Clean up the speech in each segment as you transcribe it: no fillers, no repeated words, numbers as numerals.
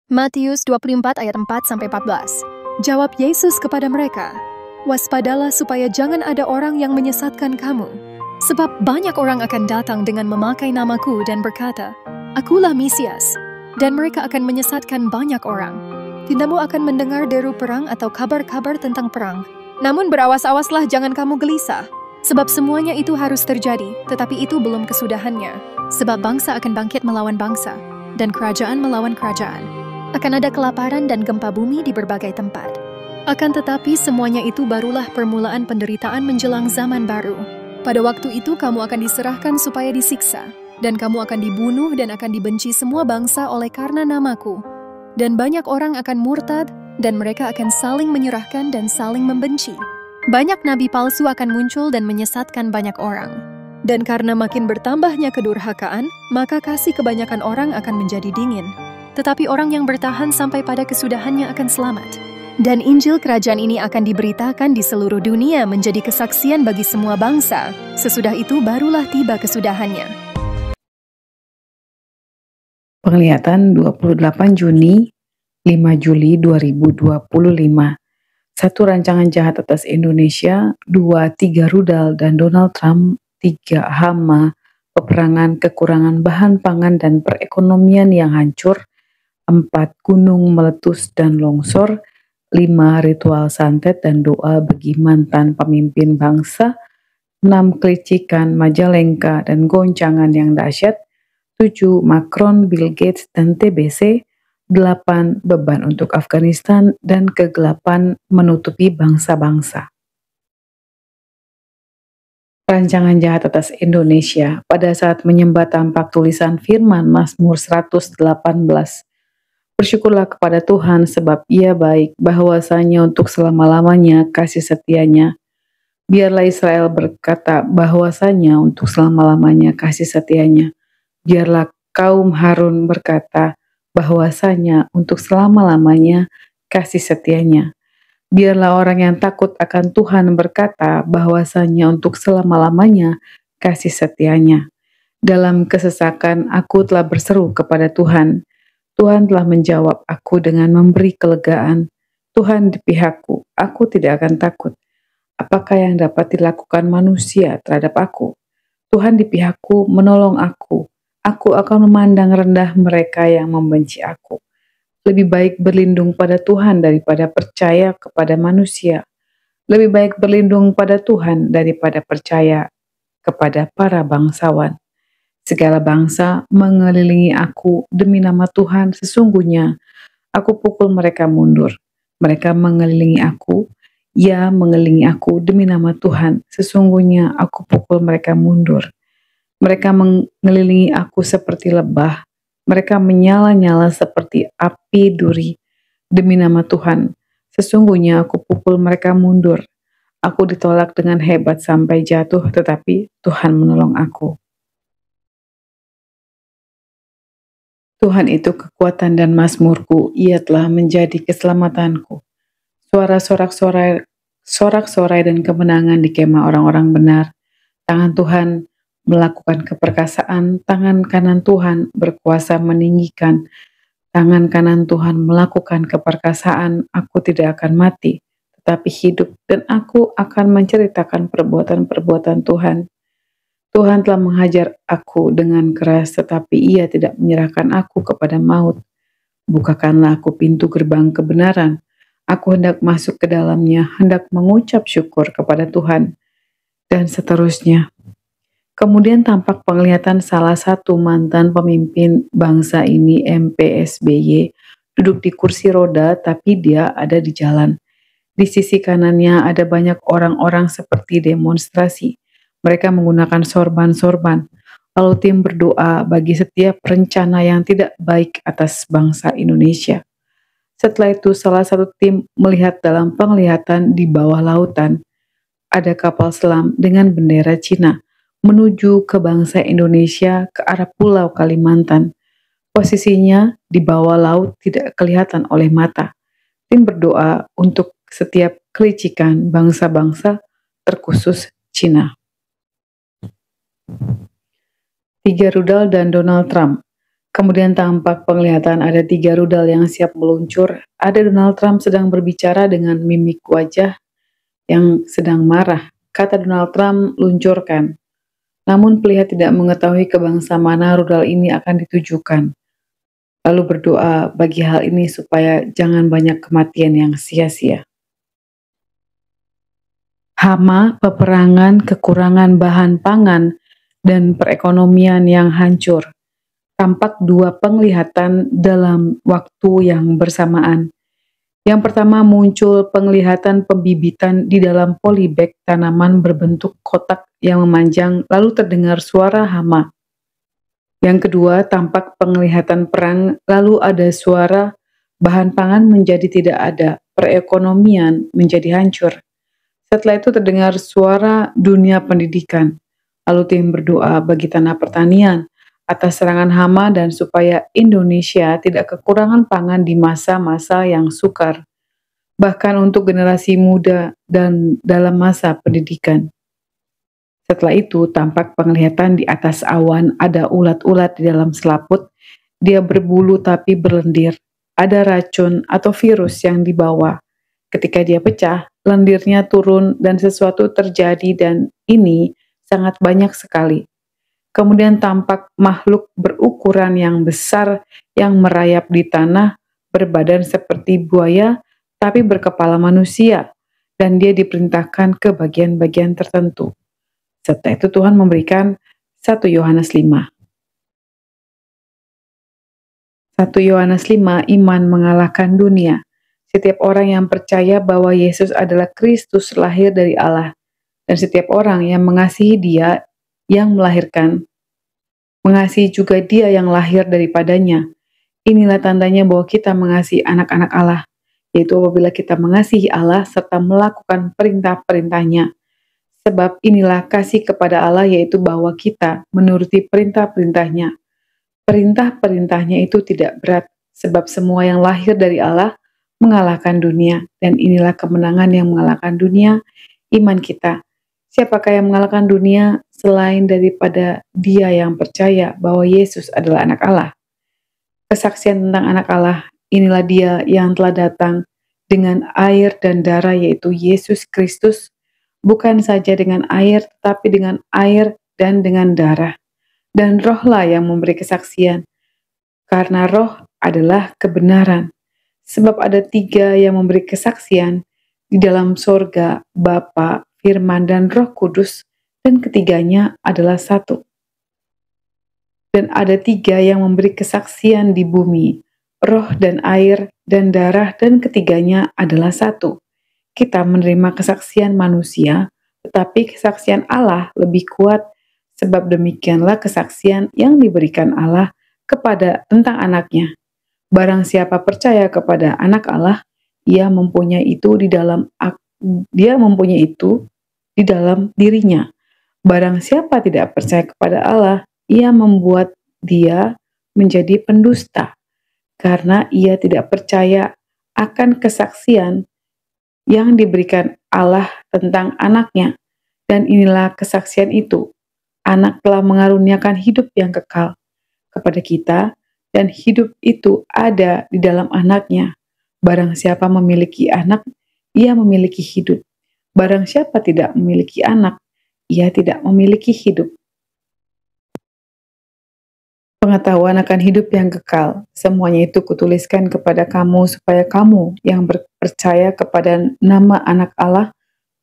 Matius 24 ayat 4-14. Jawab Yesus kepada mereka, "Waspadalah supaya jangan ada orang yang menyesatkan kamu. Sebab banyak orang akan datang dengan memakai namaku dan berkata, 'Akulah Mesias,' dan mereka akan menyesatkan banyak orang. Tindamu akan mendengar deru perang atau kabar-kabar tentang perang. Namun berawas-awaslah jangan kamu gelisah, sebab semuanya itu harus terjadi, tetapi itu belum kesudahannya. Sebab bangsa akan bangkit melawan bangsa, dan kerajaan melawan kerajaan. Akan ada kelaparan dan gempa bumi di berbagai tempat. Akan tetapi semuanya itu barulah permulaan penderitaan menjelang zaman baru. Pada waktu itu kamu akan diserahkan supaya disiksa, dan kamu akan dibunuh dan akan dibenci semua bangsa oleh karena namaku. Dan banyak orang akan murtad, dan mereka akan saling menyerahkan dan saling membenci. Banyak nabi palsu akan muncul dan menyesatkan banyak orang. Dan karena makin bertambahnya kedurhakaan, maka kasih kebanyakan orang akan menjadi dingin. Tetapi orang yang bertahan sampai pada kesudahannya akan selamat. Dan Injil kerajaan ini akan diberitakan di seluruh dunia menjadi kesaksian bagi semua bangsa. Sesudah itu barulah tiba kesudahannya." Penglihatan 28 Juni, 5 Juli 2025. 1 rancangan jahat atas Indonesia, 2 3 rudal dan Donald Trump, 3 hama, peperangan, kekurangan bahan pangan dan perekonomian yang hancur, 4 gunung meletus dan longsor, 5 ritual santet dan doa bagi mantan pemimpin bangsa, 6 kelicikan Majalengka dan goncangan yang dahsyat, 7 Macron, Bill Gates dan TBC, 8 beban untuk Afghanistan, dan kegelapan menutupi bangsa-bangsa. Rancangan jahat atas Indonesia. Pada saat menyembah tampak tulisan firman Mazmur 118. Bersyukurlah kepada Tuhan sebab Ia baik, bahwasanya untuk selama-lamanya kasih setianya. Biarlah Israel berkata bahwasanya untuk selama-lamanya kasih setianya. Biarlah kaum Harun berkata bahwasanya untuk selama-lamanya kasih setianya. Biarlah orang yang takut akan Tuhan berkata bahwasanya untuk selama-lamanya kasih setianya. Dalam kesesakan aku telah berseru kepada Tuhan. Tuhan telah menjawab aku dengan memberi kelegaan. Tuhan di pihakku, aku tidak akan takut. Apakah yang dapat dilakukan manusia terhadap aku? Tuhan di pihakku menolong aku. Aku akan memandang rendah mereka yang membenci aku. Lebih baik berlindung pada Tuhan daripada percaya kepada manusia. Lebih baik berlindung pada Tuhan daripada percaya kepada para bangsawan. Segala bangsa mengelilingi aku demi nama Tuhan, sesungguhnya aku pukul mereka mundur. Mereka mengelilingi aku, ya mengelilingi aku demi nama Tuhan, sesungguhnya aku pukul mereka mundur. Mereka mengelilingi aku seperti lebah, mereka menyala-nyala seperti api duri. Demi nama Tuhan, sesungguhnya aku pukul mereka mundur. Aku ditolak dengan hebat sampai jatuh, tetapi Tuhan menolong aku. Tuhan itu kekuatan dan mazmurku, Ia telah menjadi keselamatanku. Suara sorak-sorai dan kemenangan di kemah orang-orang benar. Tangan Tuhan melakukan keperkasaan, tangan kanan Tuhan berkuasa meninggikan. Tangan kanan Tuhan melakukan keperkasaan, aku tidak akan mati, tetapi hidup, dan aku akan menceritakan perbuatan-perbuatan Tuhan. Tuhan telah menghajar aku dengan keras, tetapi Ia tidak menyerahkan aku kepada maut. Bukakanlah aku pintu gerbang kebenaran. Aku hendak masuk ke dalamnya, hendak mengucap syukur kepada Tuhan. Dan seterusnya. Kemudian tampak penglihatan salah satu mantan pemimpin bangsa ini, MPSBY, duduk di kursi roda, tapi dia ada di jalan. Di sisi kanannya ada banyak orang-orang seperti demonstrasi. Mereka menggunakan sorban-sorban. Lalu tim berdoa bagi setiap rencana yang tidak baik atas bangsa Indonesia. Setelah itu salah satu tim melihat dalam penglihatan di bawah lautan. Ada kapal selam dengan bendera Cina menuju ke bangsa Indonesia ke arah Pulau Kalimantan. Posisinya di bawah laut tidak kelihatan oleh mata. Tim berdoa untuk setiap kelicikan bangsa-bangsa terkhusus Cina. 3 rudal dan Donald Trump. Kemudian tampak penglihatan ada 3 rudal yang siap meluncur. Ada Donald Trump sedang berbicara dengan mimik wajah yang sedang marah. Kata Donald Trump, luncurkan. Namun pelihat tidak mengetahui ke bangsa mana rudal ini akan ditujukan. Lalu berdoa bagi hal ini supaya jangan banyak kematian yang sia-sia. Hama, peperangan, kekurangan bahan pangan, dan perekonomian yang hancur. Tampak 2 penglihatan dalam waktu yang bersamaan. Yang pertama muncul penglihatan pembibitan di dalam polybag tanaman berbentuk kotak yang memanjang, lalu terdengar suara hama. Yang kedua tampak penglihatan perang, lalu ada suara bahan pangan menjadi tidak ada, perekonomian menjadi hancur. Setelah itu terdengar suara dunia pendidikan, lalu tim berdoa bagi tanah pertanian, atas serangan hama dan supaya Indonesia tidak kekurangan pangan di masa-masa yang sukar, bahkan untuk generasi muda dan dalam masa pendidikan. Setelah itu tampak penglihatan di atas awan ada ulat-ulat di dalam selaput, dia berbulu tapi berlendir, ada racun atau virus yang dibawa. Ketika dia pecah, lendirnya turun dan sesuatu terjadi dan ini sangat banyak sekali. Kemudian tampak makhluk berukuran yang besar yang merayap di tanah, berbadan seperti buaya, tapi berkepala manusia, dan dia diperintahkan ke bagian-bagian tertentu. Setelah itu Tuhan memberikan 1 Yohanes 5. 1 Yohanes 5, iman mengalahkan dunia. Setiap orang yang percaya bahwa Yesus adalah Kristus lahir dari Allah, dan setiap orang yang mengasihi Dia yang melahirkan, mengasihi juga Dia yang lahir daripadanya. Inilah tandanya bahwa kita mengasihi anak-anak Allah, yaitu apabila kita mengasihi Allah serta melakukan perintah-perintahnya. Sebab inilah kasih kepada Allah, yaitu bahwa kita menuruti perintah-perintahnya. Perintah-perintahnya itu tidak berat, sebab semua yang lahir dari Allah mengalahkan dunia, dan inilah kemenangan yang mengalahkan dunia, iman kita. Siapakah yang mengalahkan dunia selain daripada dia yang percaya bahwa Yesus adalah anak Allah? Kesaksian tentang anak Allah, inilah dia yang telah datang dengan air dan darah, yaitu Yesus Kristus, bukan saja dengan air, tetapi dengan air dan dengan darah. Dan rohlah yang memberi kesaksian, karena roh adalah kebenaran. Sebab ada 3 yang memberi kesaksian di dalam sorga, Bapa, Firman, dan Roh Kudus, dan ketiganya adalah satu. Dan ada 3 yang memberi kesaksian di bumi, roh dan air dan darah, dan ketiganya adalah satu. Kita menerima kesaksian manusia, tetapi kesaksian Allah lebih kuat, sebab demikianlah kesaksian yang diberikan Allah kepada tentang anaknya. Barang siapa percaya kepada anak Allah, ia mempunyai itu di dalam dirinya. Barang siapa tidak percaya kepada Allah, ia membuat dia menjadi pendusta, karena ia tidak percaya akan kesaksian yang diberikan Allah tentang anaknya. Dan inilah kesaksian itu, anak telah mengaruniakan hidup yang kekal kepada kita, dan hidup itu ada di dalam anaknya. Barang siapa memiliki anak, ia memiliki hidup. Barang siapa tidak memiliki anak, ia tidak memiliki hidup. Pengetahuan akan hidup yang kekal, semuanya itu kutuliskan kepada kamu, supaya kamu yang percaya kepada nama anak Allah,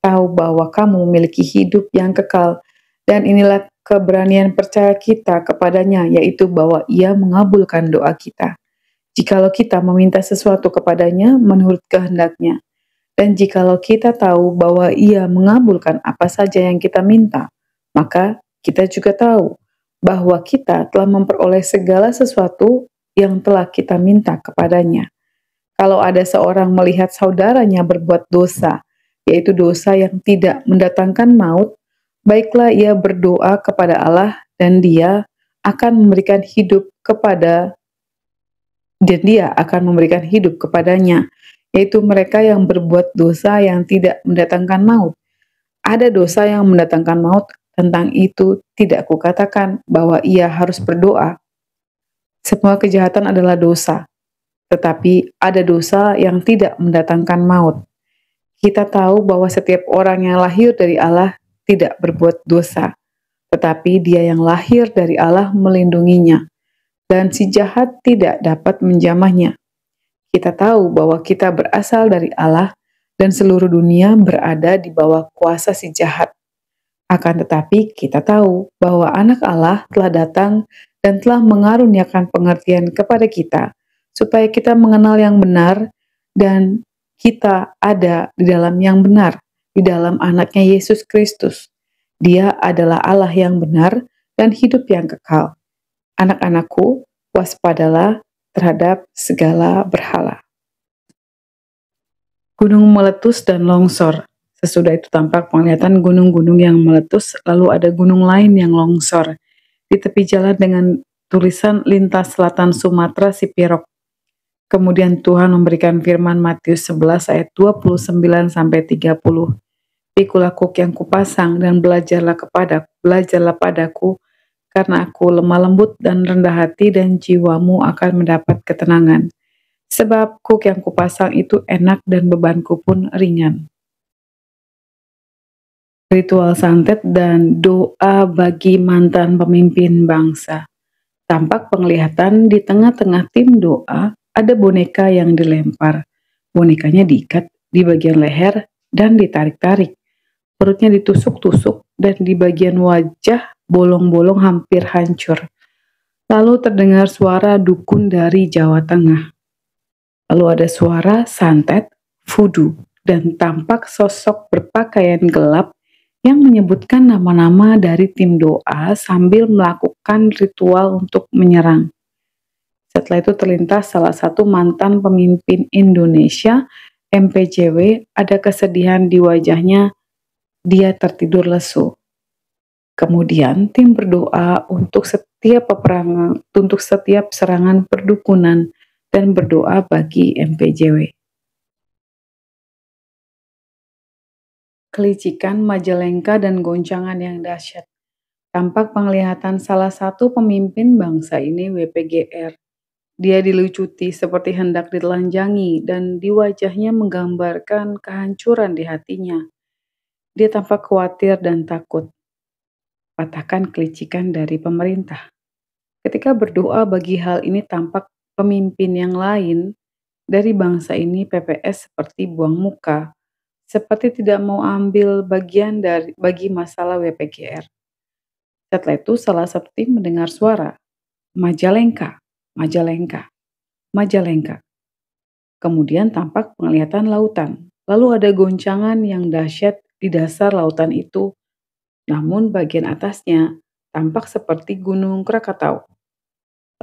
tahu bahwa kamu memiliki hidup yang kekal. Dan inilah keberanian percaya kita kepadanya, yaitu bahwa ia mengabulkan doa kita, jikalau kita meminta sesuatu kepadanya menurut kehendaknya. Dan jikalau kita tahu bahwa ia mengabulkan apa saja yang kita minta, maka kita juga tahu bahwa kita telah memperoleh segala sesuatu yang telah kita minta kepadanya. Kalau ada seorang melihat saudaranya berbuat dosa, yaitu dosa yang tidak mendatangkan maut, baiklah ia berdoa kepada Allah, dan dia akan memberikan hidup kepadanya, yaitu mereka yang berbuat dosa yang tidak mendatangkan maut. Ada dosa yang mendatangkan maut, tentang itu tidak kukatakan bahwa ia harus berdoa. Semua kejahatan adalah dosa, tetapi ada dosa yang tidak mendatangkan maut. Kita tahu bahwa setiap orang yang lahir dari Allah tidak berbuat dosa, tetapi Dia yang lahir dari Allah melindunginya, dan si jahat tidak dapat menjamahnya. Kita tahu bahwa kita berasal dari Allah dan seluruh dunia berada di bawah kuasa si jahat. Akan tetapi kita tahu bahwa anak Allah telah datang dan telah mengaruniakan pengertian kepada kita, supaya kita mengenal yang benar dan kita ada di dalam yang benar, di dalam anaknya Yesus Kristus. Dia adalah Allah yang benar dan hidup yang kekal. Anak-anakku, waspadalah terhadap segala berhala. Gunung meletus dan longsor. Sesudah itu tampak penglihatan gunung-gunung yang meletus, lalu ada gunung lain yang longsor di tepi jalan dengan tulisan lintas selatan Sumatera Sipirok. Kemudian Tuhan memberikan firman Matius 11 ayat 29-30. Pikulah kuk yang kupasang dan belajarlah padaku, karena aku lemah lembut dan rendah hati dan jiwamu akan mendapat ketenangan. Sebab kuk yang kupasang itu enak dan bebanku pun ringan. Ritual santet dan doa bagi mantan pemimpin bangsa. Tampak penglihatan di tengah-tengah tim doa ada boneka yang dilempar. Bonekanya diikat di bagian leher dan ditarik-tarik. Perutnya ditusuk-tusuk dan di bagian wajah bolong-bolong hampir hancur. Lalu terdengar suara dukun dari Jawa Tengah. Lalu ada suara santet, vudu, dan tampak sosok berpakaian gelap yang menyebutkan nama-nama dari tim doa sambil melakukan ritual untuk menyerang. Setelah itu terlintas salah satu mantan pemimpin Indonesia, MPJW, ada kesedihan di wajahnya, dia tertidur lesu. Kemudian tim berdoa untuk setiap serangan perdukunan dan berdoa bagi MPJW. Kelicikan Majalengka dan goncangan yang dahsyat. Tampak penglihatan salah satu pemimpin bangsa ini WPGR. Dia dilucuti seperti hendak ditelanjangi dan di wajahnya menggambarkan kehancuran di hatinya. Dia tampak khawatir dan takut. Patahkan kelicikan dari pemerintah. Ketika berdoa bagi hal ini tampak pemimpin yang lain dari bangsa ini PPS seperti buang muka, seperti tidak mau ambil bagian bagi masalah WPGR. Setelah itu salah satu tim mendengar suara, Majalengka, Majalengka, Majalengka. Kemudian tampak penglihatan lautan. Lalu ada goncangan yang dahsyat di dasar lautan itu, namun bagian atasnya tampak seperti Gunung Krakatau.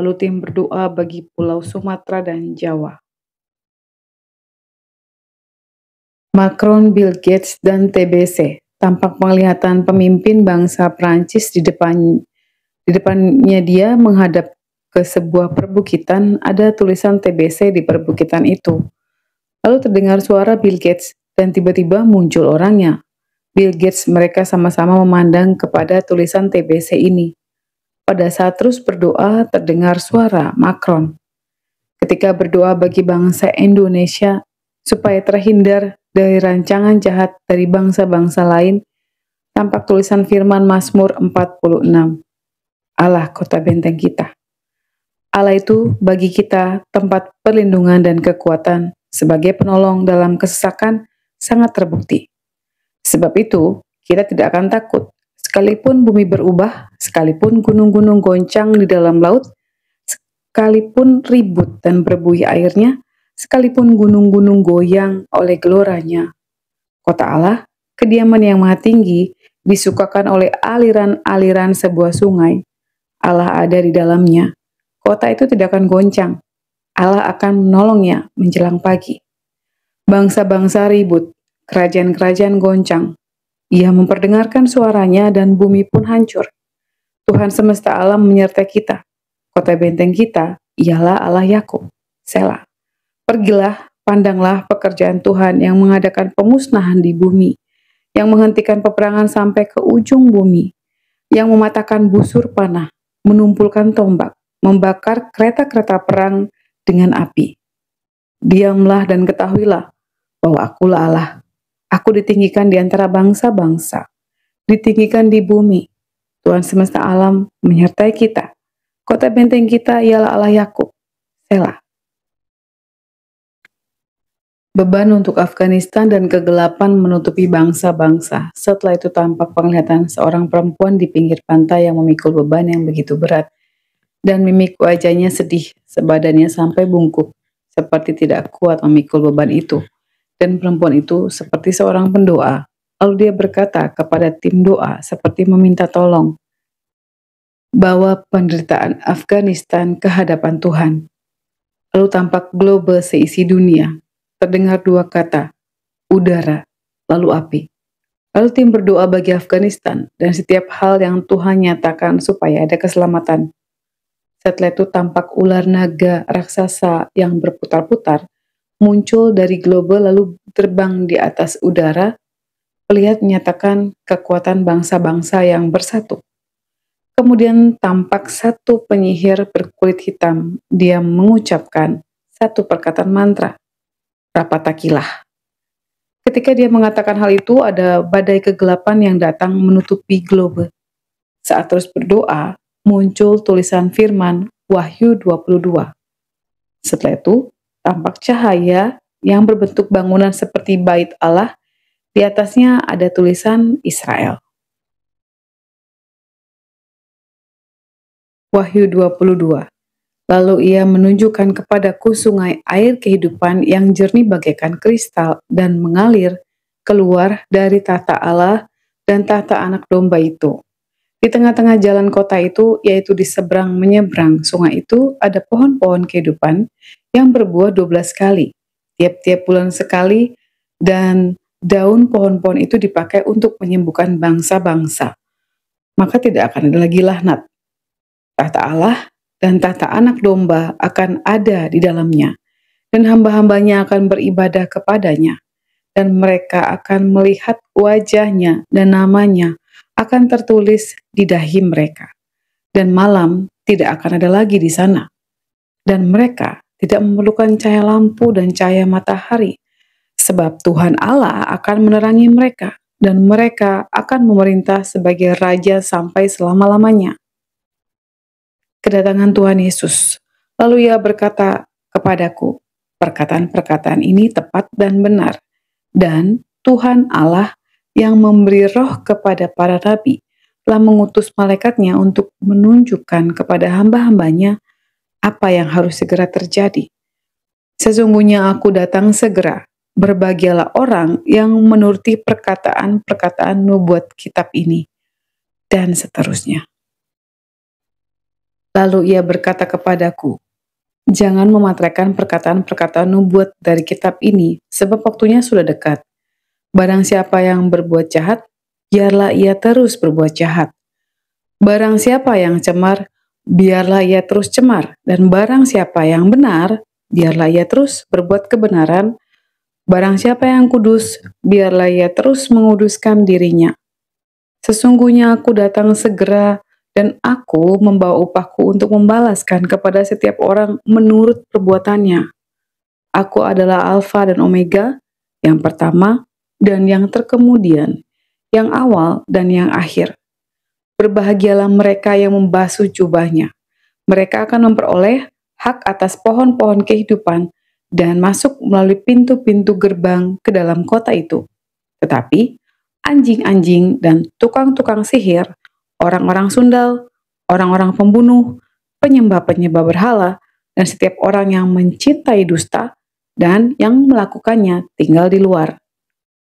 Lalu tim berdoa bagi Pulau Sumatera dan Jawa. Macron, Bill Gates, dan TBC. Tampak penglihatan pemimpin bangsa Prancis di depannya dia menghadap ke sebuah perbukitan, ada tulisan TBC di perbukitan itu. Lalu terdengar suara Bill Gates dan tiba-tiba muncul orangnya. Bill Gates mereka sama-sama memandang kepada tulisan TBC ini. Pada saat terus berdoa terdengar suara Macron. Ketika berdoa bagi bangsa Indonesia supaya terhindar dari rancangan jahat dari bangsa-bangsa lain, tampak tulisan firman Mazmur 46. Allah kota benteng kita. Allah itu bagi kita tempat perlindungan dan kekuatan sebagai penolong dalam kesesakan sangat terbukti. Sebab itu, kita tidak akan takut. Sekalipun bumi berubah, sekalipun gunung-gunung goncang di dalam laut, sekalipun ribut dan berbuih airnya, sekalipun gunung-gunung goyang oleh geloranya. Kota Allah, kediaman yang maha tinggi, disukakan oleh aliran-aliran sebuah sungai. Allah ada di dalamnya. Kota itu tidak akan goncang. Allah akan menolongnya menjelang pagi. Bangsa-bangsa ribut, kerajaan-kerajaan goncang. Ia memperdengarkan suaranya dan bumi pun hancur. Tuhan semesta alam menyertai kita. Kota benteng kita ialah Allah Yakub. Selah. Pergilah, pandanglah pekerjaan Tuhan yang mengadakan pemusnahan di bumi, yang menghentikan peperangan sampai ke ujung bumi, yang mematahkan busur panah, menumpulkan tombak, membakar kereta-kereta perang dengan api. Diamlah dan ketahuilah bahwa Akulah Allah. Aku ditinggikan di antara bangsa-bangsa, ditinggikan di bumi. Tuhan semesta alam menyertai kita. Kota benteng kita ialah Allah Yakub. Selah. Beban untuk Afghanistan dan kegelapan menutupi bangsa-bangsa. Setelah itu tampak penglihatan seorang perempuan di pinggir pantai yang memikul beban yang begitu berat. Dan mimik wajahnya sedih, sebadannya sampai bungkuk, seperti tidak kuat memikul beban itu. Dan perempuan itu seperti seorang pendoa. Lalu dia berkata kepada tim doa seperti meminta tolong. Bawa penderitaan Afghanistan ke hadapan Tuhan. Lalu tampak globe seisi dunia. Terdengar dua kata, udara, lalu api. Lalu tim berdoa bagi Afghanistan dan setiap hal yang Tuhan nyatakan supaya ada keselamatan. Setelah itu tampak ular naga raksasa yang berputar-putar muncul dari globe lalu terbang di atas udara, melihat menyatakan kekuatan bangsa-bangsa yang bersatu. Kemudian tampak satu penyihir berkulit hitam, dia mengucapkan satu perkataan mantra. Rapatakilah. Ketika dia mengatakan hal itu, ada badai kegelapan yang datang menutupi globe. Saat terus berdoa, muncul tulisan firman Wahyu 22. Setelah itu, tampak cahaya yang berbentuk bangunan seperti bait Allah. Di atasnya ada tulisan Israel. Wahyu 22. Lalu ia menunjukkan kepadaku sungai air kehidupan yang jernih bagaikan kristal dan mengalir keluar dari tahta Allah dan tahta anak domba itu. Di tengah-tengah jalan kota itu, yaitu di seberang menyeberang sungai itu, ada pohon-pohon kehidupan yang berbuah 12 kali, tiap-tiap bulan sekali, dan daun pohon-pohon itu dipakai untuk menyembuhkan bangsa-bangsa. Maka tidak akan ada lagi laknat. Tahta Allah dan tahta anak domba akan ada di dalamnya, dan hamba-hambanya akan beribadah kepadanya, dan mereka akan melihat wajahnya dan namanya akan tertulis di dahi mereka. Dan malam tidak akan ada lagi di sana, dan mereka tidak memerlukan cahaya lampu dan cahaya matahari, sebab Tuhan Allah akan menerangi mereka, dan mereka akan memerintah sebagai raja sampai selama-lamanya. Kedatangan Tuhan Yesus. Lalu ia berkata kepadaku, perkataan-perkataan ini tepat dan benar. Dan Tuhan Allah yang memberi roh kepada para nabi telah mengutus malaikatnya untuk menunjukkan kepada hamba-hambanya apa yang harus segera terjadi. Sesungguhnya aku datang segera. Berbahagialah orang yang menuruti perkataan-perkataan nubuat kitab ini. Dan seterusnya. Lalu ia berkata kepadaku, jangan mematahkan perkataan-perkataan nubuat dari kitab ini, sebab waktunya sudah dekat. Barang siapa yang berbuat jahat, biarlah ia terus berbuat jahat. Barang siapa yang cemar, biarlah ia terus cemar. Dan barang siapa yang benar, biarlah ia terus berbuat kebenaran. Barang siapa yang kudus, biarlah ia terus menguduskan dirinya. Sesungguhnya aku datang segera, dan aku membawa upahku untuk membalaskan kepada setiap orang menurut perbuatannya. Aku adalah Alfa dan Omega, yang pertama dan yang terkemudian, yang awal dan yang akhir. Berbahagialah mereka yang membasuh jubahnya. Mereka akan memperoleh hak atas pohon-pohon kehidupan dan masuk melalui pintu-pintu gerbang ke dalam kota itu. Tetapi anjing-anjing dan tukang-tukang sihir, orang-orang sundal, orang-orang pembunuh, penyembah-penyembah berhala, dan setiap orang yang mencintai dusta dan yang melakukannya tinggal di luar.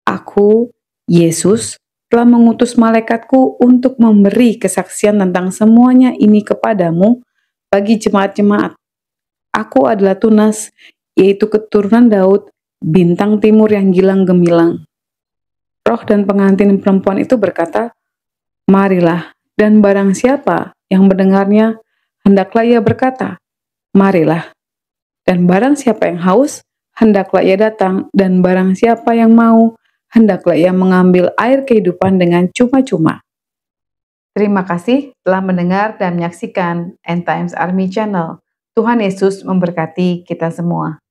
Aku, Yesus, telah mengutus malaikatku untuk memberi kesaksian tentang semuanya ini kepadamu bagi jemaat-jemaat. Aku adalah Tunas, yaitu keturunan Daud, bintang timur yang gilang gemilang. Roh dan pengantin perempuan itu berkata, marilah, dan barang siapa yang mendengarnya, hendaklah ia berkata, marilah. Dan barang siapa yang haus, hendaklah ia datang, dan barang siapa yang mau, hendaklah ia mengambil air kehidupan dengan cuma-cuma. Terima kasih telah mendengar dan menyaksikan End Times Army Channel. Tuhan Yesus memberkati kita semua.